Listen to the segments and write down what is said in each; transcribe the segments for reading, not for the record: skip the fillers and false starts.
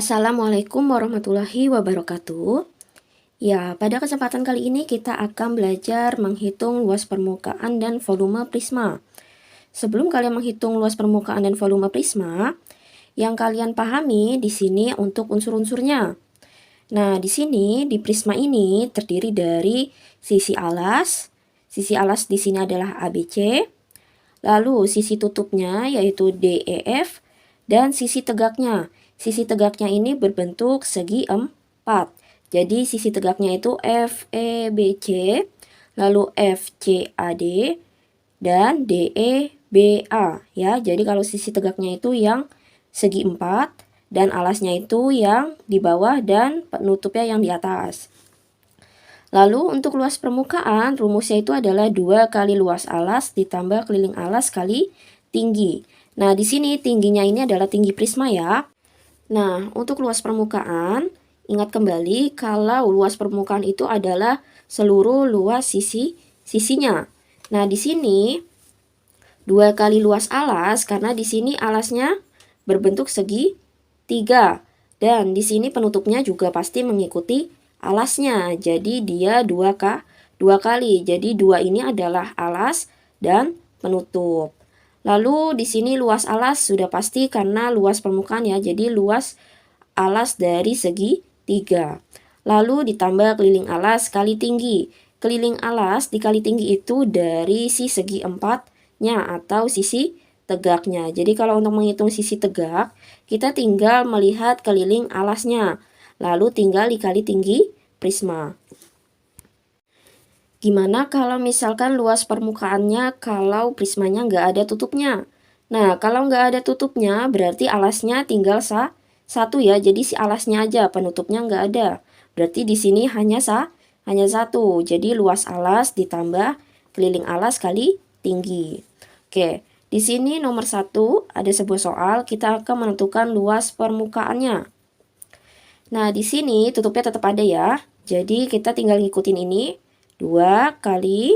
Assalamualaikum warahmatullahi wabarakatuh. Ya, pada kesempatan kali ini kita akan belajar menghitung luas permukaan dan volume prisma. Sebelum kalian menghitung luas permukaan dan volume prisma, yang kalian pahami di sini untuk unsur-unsurnya. Nah, di sini di prisma ini terdiri dari sisi alas. Sisi alas di sini adalah ABC. Lalu sisi tutupnya yaitu DEF dan sisi tegaknya. Sisi tegaknya ini berbentuk segi 4. Jadi sisi tegaknya itu FEBC, lalu FCAD dan DEBA ya. Jadi kalau sisi tegaknya itu yang segi 4 dan alasnya itu yang di bawah dan penutupnya yang di atas. Lalu untuk luas permukaan, rumusnya itu adalah 2 kali luas alas ditambah keliling alas kali tinggi. Nah, di sini tingginya ini adalah tinggi prisma ya. Nah, untuk luas permukaan, ingat kembali kalau luas permukaan itu adalah seluruh luas sisinya. Nah, di sini 2 kali luas alas karena di sini alasnya berbentuk segi 3 dan di sini penutupnya juga pasti mengikuti alasnya. Jadi dia 2 kali. Jadi 2 ini adalah alas dan penutup. Lalu di sini luas alas sudah pasti karena luas permukaan ya. Jadi luas alas dari segi 3. Lalu ditambah keliling alas kali tinggi. Keliling alas dikali tinggi itu dari segi 4-nya atau sisi tegaknya. Jadi kalau untuk menghitung sisi tegak, kita tinggal melihat keliling alasnya. Lalu tinggal dikali tinggi prisma. Gimana kalau misalkan luas permukaannya kalau prismanya nggak ada tutupnya? Nah, kalau nggak ada tutupnya berarti alasnya tinggal satu ya. Jadi si alasnya aja, penutupnya nggak ada. Berarti di sini hanya satu. Jadi luas alas ditambah keliling alas kali tinggi. Oke, di sini nomor 1 ada sebuah soal, kita akan menentukan luas permukaannya. Nah, di sini tutupnya tetap ada ya. Jadi kita tinggal ngikutin ini. 2 kali.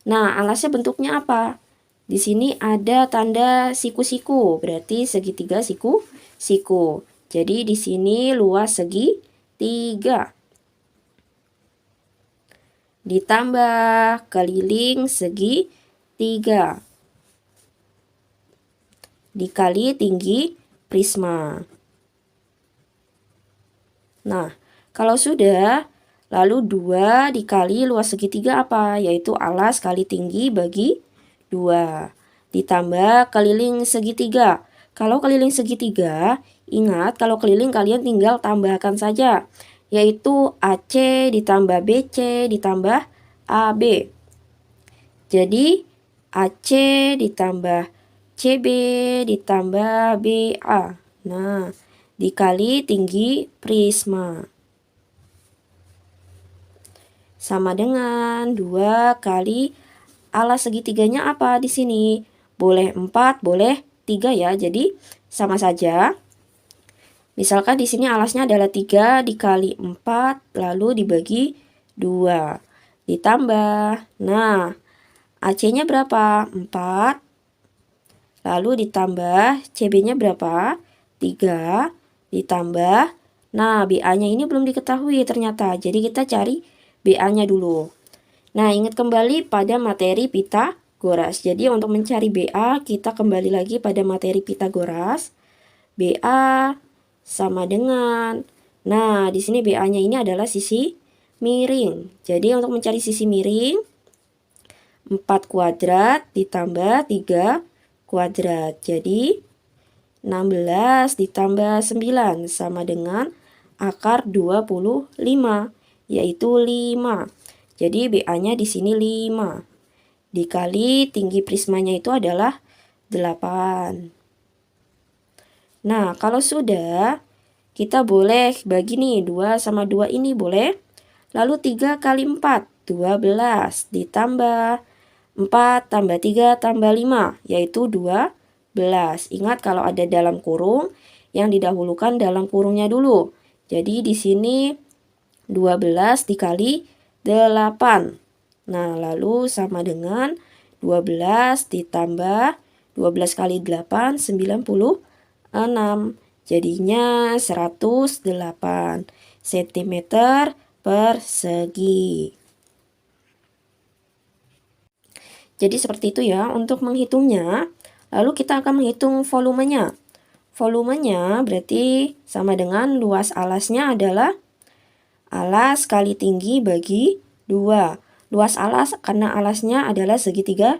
Nah, alasnya bentuknya apa? Di sini ada tanda siku-siku. Berarti segitiga siku. Jadi di sini luas segitiga. Ditambah keliling segitiga. Dikali tinggi prisma. Nah, kalau sudah, lalu 2 dikali luas segitiga apa? Yaitu alas kali tinggi bagi 2. Ditambah keliling segitiga. Kalau keliling segitiga, ingat kalau keliling kalian tinggal tambahkan saja. Yaitu AC ditambah BC ditambah AB. Jadi AC ditambah CB ditambah BA. Nah, dikali tinggi prisma. Sama dengan 2 kali alas segitiganya apa di sini? Boleh 4, boleh 3 ya. Jadi sama saja. Misalkan di sini alasnya adalah 3 dikali 4 lalu dibagi 2. Ditambah. Nah, AC-nya berapa? 4. Lalu ditambah CB-nya berapa? 3. Ditambah. Nah, BA-nya ini belum diketahui ternyata. Jadi kita cari BA-nya dulu. Nah, ingat kembali pada materi Pitagoras. Jadi untuk mencari BA, kita kembali lagi pada materi Pitagoras. BA sama dengan, nah di sini BA-nya ini adalah sisi miring. Jadi untuk mencari sisi miring, 4 kuadrat ditambah 3 kuadrat. Jadi 16 ditambah 9 sama dengan akar 25, yaitu 5. Jadi BA-nya di sini 5. Dikali tinggi prismanya itu adalah 8. Nah, kalau sudah, kita boleh bagi nih 2 sama 2 ini boleh. Lalu 3 kali 4, 12 ditambah 4 tambah 3 tambah 5, yaitu 12. Ingat kalau ada dalam kurung, yang didahulukan dalam kurungnya dulu. Jadi di sini 12 dikali 8. Nah, lalu sama dengan 12 ditambah 12 kali 8, 96. Jadinya 108 cm persegi. Jadi seperti itu ya untuk menghitungnya. Lalu kita akan menghitung volumenya. Volumenya berarti sama dengan luas alasnya adalah alas kali tinggi bagi 2. Luas alas karena alasnya adalah segitiga,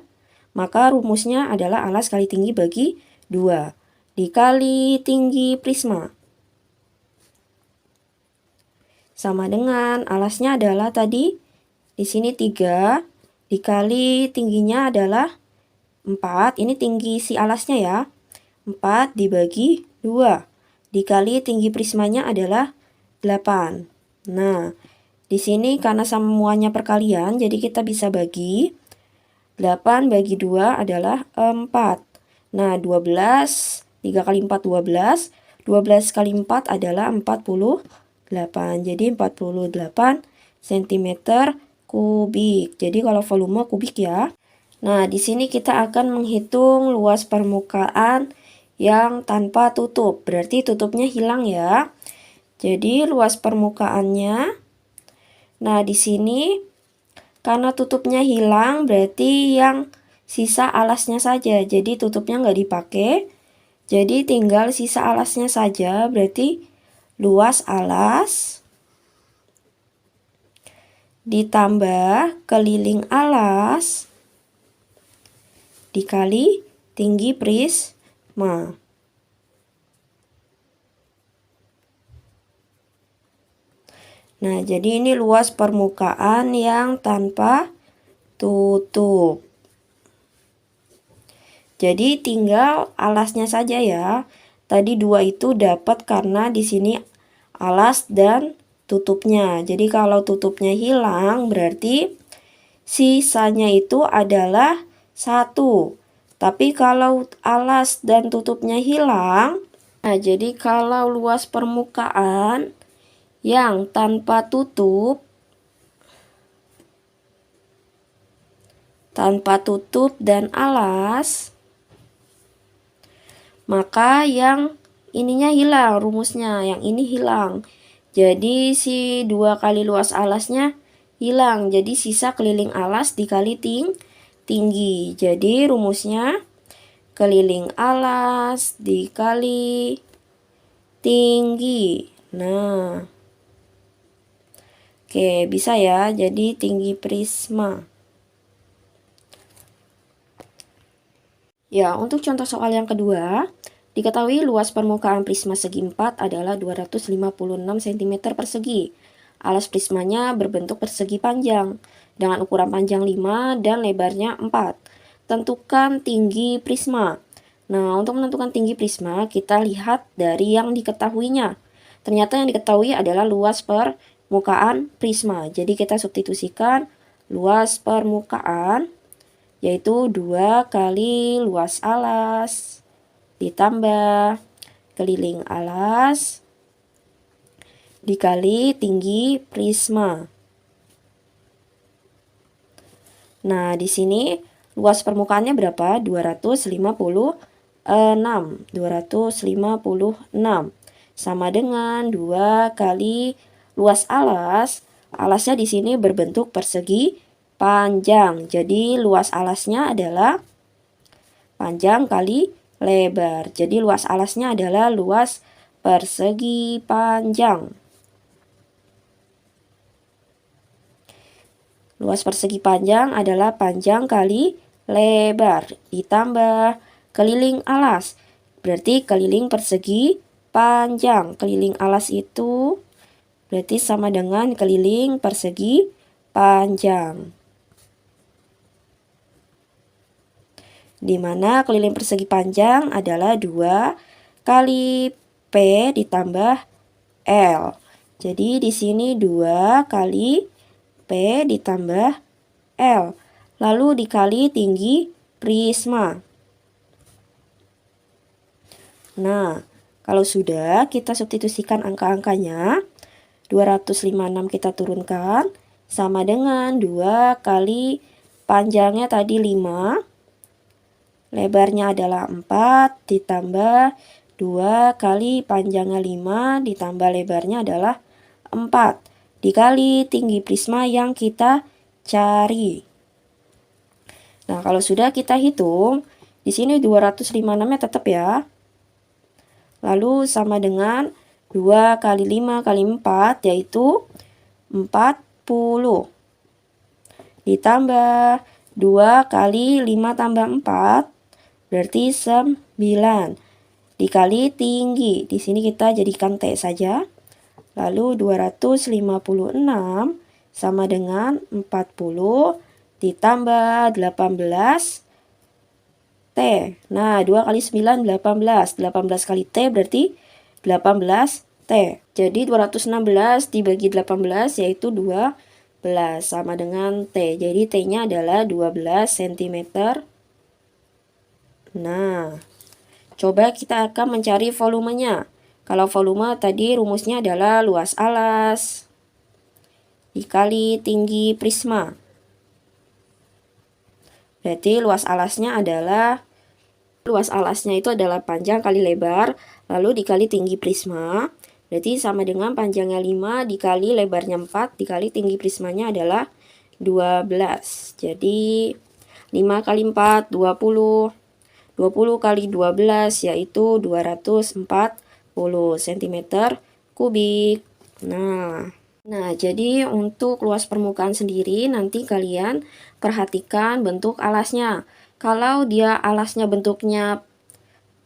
maka rumusnya adalah alas kali tinggi bagi 2 dikali tinggi prisma. Sama dengan alasnya adalah tadi di sini 3 dikali tingginya adalah 4. Ini tinggi si alasnya ya. 4 dibagi 2 dikali tinggi prismanya adalah 8. Nah, di sini karena semuanya perkalian, jadi kita bisa bagi 8 bagi 2 adalah 4. Nah, 12, 3 kali 4 12, 12 kali 4 adalah 48. Jadi 48 cm kubik. Jadi kalau volume kubik ya. Nah, di sini kita akan menghitung luas permukaan yang tanpa tutup. Berarti tutupnya hilang ya. Jadi luas permukaannya. Nah, di sini karena tutupnya hilang berarti yang sisa alasnya saja. Jadi tutupnya nggak dipakai. Jadi tinggal sisa alasnya saja. Berarti luas alas ditambah keliling alas dikali tinggi prisma. Nah, jadi ini luas permukaan yang tanpa tutup. Jadi tinggal alasnya saja ya. Tadi 2 itu dapat karena di sini alas dan tutupnya. Jadi kalau tutupnya hilang berarti sisanya itu adalah 1. Tapi kalau alas dan tutupnya hilang, nah jadi kalau luas permukaan yang tanpa tutup dan alas, maka yang ininya hilang rumusnya, yang ini hilang. Jadi si 2 kali luas alasnya hilang. Jadi sisa keliling alas dikali tinggi. Jadi rumusnya keliling alas dikali tinggi. Nah, oke, bisa ya. Jadi tinggi prisma. Ya, untuk contoh soal yang kedua, diketahui luas permukaan prisma segi 4 adalah 256 cm persegi. Alas prismanya berbentuk persegi panjang dengan ukuran panjang 5 dan lebarnya 4. Tentukan tinggi prisma. Nah, untuk menentukan tinggi prisma, kita lihat dari yang diketahuinya. Ternyata yang diketahui adalah luas permukaan prisma. Jadi kita substitusikan luas permukaan, yaitu 2 kali luas alas ditambah keliling alas dikali tinggi prisma. Nah, di sini luas permukaannya berapa? 256 sama dengan 2 kali luas alas. Alasnya di sini berbentuk persegi panjang. Jadi luas alasnya adalah panjang kali lebar. Jadi luas alasnya adalah luas persegi panjang. Luas persegi panjang adalah panjang kali lebar ditambah keliling alas. Berarti keliling persegi panjang. Keliling alas itu berarti sama dengan keliling persegi panjang. Di mana keliling persegi panjang adalah 2 kali P ditambah L. Jadi di sini 2 kali P ditambah L. Lalu dikali tinggi prisma. Nah, kalau sudah kita substitusikan angka-angkanya. 256 kita turunkan sama dengan 2 kali panjangnya tadi 5. Lebarnya adalah 4 ditambah 2 kali panjangnya 5 ditambah lebarnya adalah 4 dikali tinggi prisma yang kita cari. Nah, kalau sudah kita hitung, di sini 256-nya tetap ya. Lalu sama dengan 2 kali 5 kali 4 yaitu 40. Ditambah 2 kali 5 tambah 4 berarti 9. Dikali tinggi, di sini kita jadikan T saja. Lalu 256 sama dengan 40 ditambah 18 T. Nah, 2 kali 9 18. 18 kali T berarti 18 T. Jadi 216 dibagi 18 yaitu 12 sama dengan T. Jadi T-nya adalah 12 cm. Nah, coba kita akan mencari volumenya. Kalau volume tadi rumusnya adalah luas alas dikali tinggi prisma. Berarti luas alasnya itu adalah panjang kali lebar, lalu dikali tinggi prisma. Berarti sama dengan panjangnya 5 dikali lebarnya 4 dikali tinggi prismanya adalah 12. Jadi 5 kali 4 20. 20 kali 12 yaitu 240 cm kubik. Nah, jadi untuk luas permukaan sendiri nanti kalian perhatikan bentuk alasnya. Kalau dia alasnya bentuknya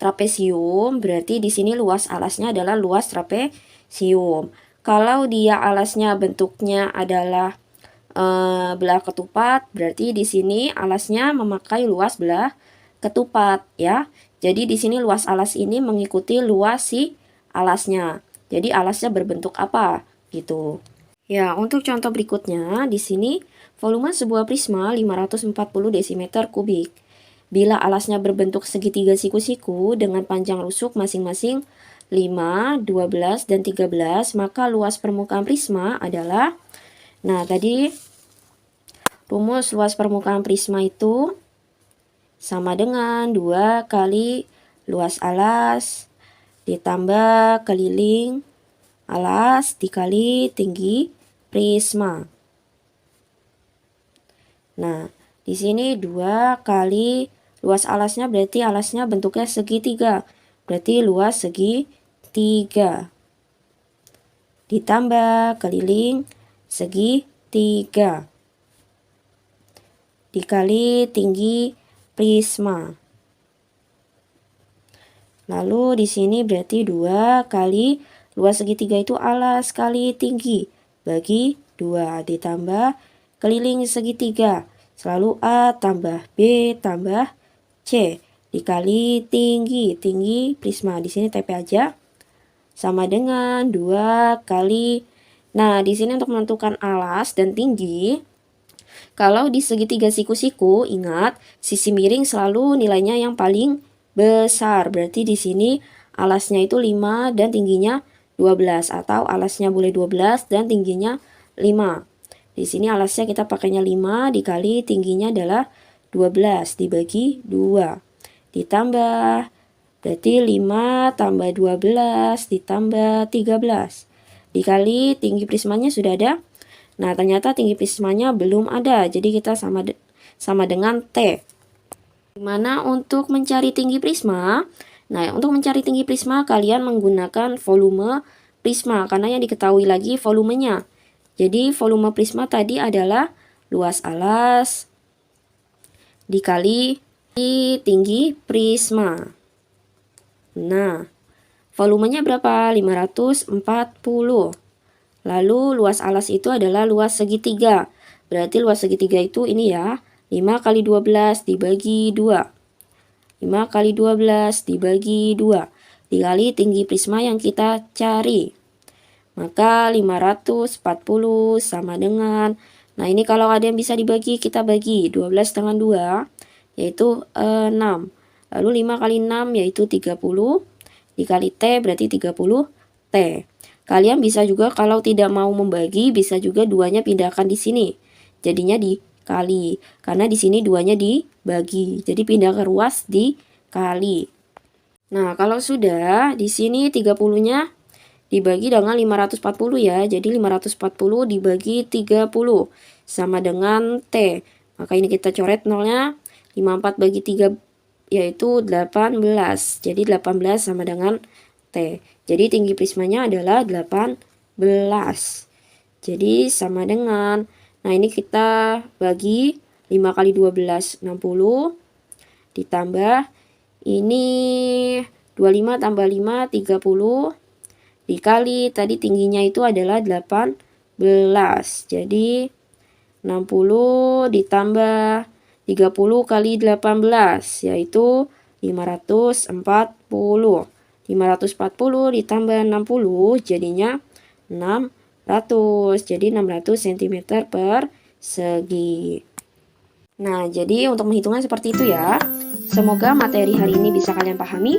trapesium, berarti di sini luas alasnya adalah luas trapesium. Kalau dia alasnya bentuknya adalah belah ketupat, berarti di sini alasnya memakai luas belah ketupat ya. Jadi di sini luas alas ini mengikuti luas si alasnya. Jadi alasnya berbentuk apa gitu. Ya, untuk contoh berikutnya di sini volume sebuah prisma 540 desimeter kubik. Bila alasnya berbentuk segitiga siku-siku dengan panjang rusuk masing-masing 5, 12, dan 13, maka luas permukaan prisma adalah, nah tadi rumus luas permukaan prisma itu sama dengan 2 kali luas alas ditambah keliling alas dikali tinggi prisma. Nah, di sini 2 kali luas alasnya berarti alasnya bentuknya segitiga. Berarti luas segitiga. Ditambah keliling segitiga. Dikali tinggi prisma. Lalu di sini berarti 2 kali luas segitiga itu alas kali tinggi bagi 2 ditambah keliling segitiga. Selalu A tambah B tambah C dikali tinggi prisma. Di sini TP aja. Sama dengan 2 kali. Nah, di sini untuk menentukan alas dan tinggi, kalau di segitiga siku-siku, ingat sisi miring selalu nilainya yang paling besar. Berarti di sini alasnya itu 5 dan tingginya 12 atau alasnya boleh 12 dan tingginya 5. Di sini alasnya kita pakainya 5 dikali tingginya adalah 12 dibagi 2. Ditambah berarti 5 tambah 12 ditambah 13. Dikali tinggi prismanya sudah ada. Nah, ternyata tinggi prismanya belum ada. Jadi kita sama dengan T. Gimana untuk mencari tinggi prisma? Nah, untuk mencari tinggi prisma kalian menggunakan volume prisma karena yang diketahui lagi volumenya. Jadi volume prisma tadi adalah luas alas dikali tinggi prisma. Nah, volumenya berapa? 540. Lalu luas alas itu adalah luas segitiga. Berarti luas segitiga itu ini ya. 5 kali 12 dibagi 2. 5 kali 12 dibagi 2. Dikali tinggi prisma yang kita cari. Maka 540 sama dengan, nah ini kalau ada yang bisa dibagi kita bagi 12 dengan 2 yaitu 6. Lalu 5 kali 6 yaitu 30. Dikali T berarti 30 T. Kalian bisa juga kalau tidak mau membagi bisa juga duanya pindahkan di sini. Jadinya dikali. Karena di sini duanya dibagi. Jadi pindah ke ruas dikali. Nah, kalau sudah, di sini 30-nya dibagi dengan 540 ya. Jadi 540 dibagi 30 sama dengan T. Maka ini kita coret nolnya. 54 bagi 3 yaitu 18. Jadi 18 sama dengan T. Jadi tinggi prismanya adalah 18. Jadi sama dengan, nah ini kita bagi 5 kali 12, 60. Ditambah ini 25 tambah 5, 30. Dikali tadi tingginya itu adalah 18. Jadi 60 ditambah 30 kali 18 yaitu 540. 540 ditambah 60 jadinya 600. Jadi 600 cm persegi. Nah, jadi untuk menghitungnya seperti itu ya. Semoga materi hari ini bisa kalian pahami.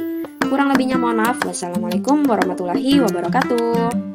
Kurang lebihnya mohon maaf. Wassalamualaikum warahmatullahi wabarakatuh.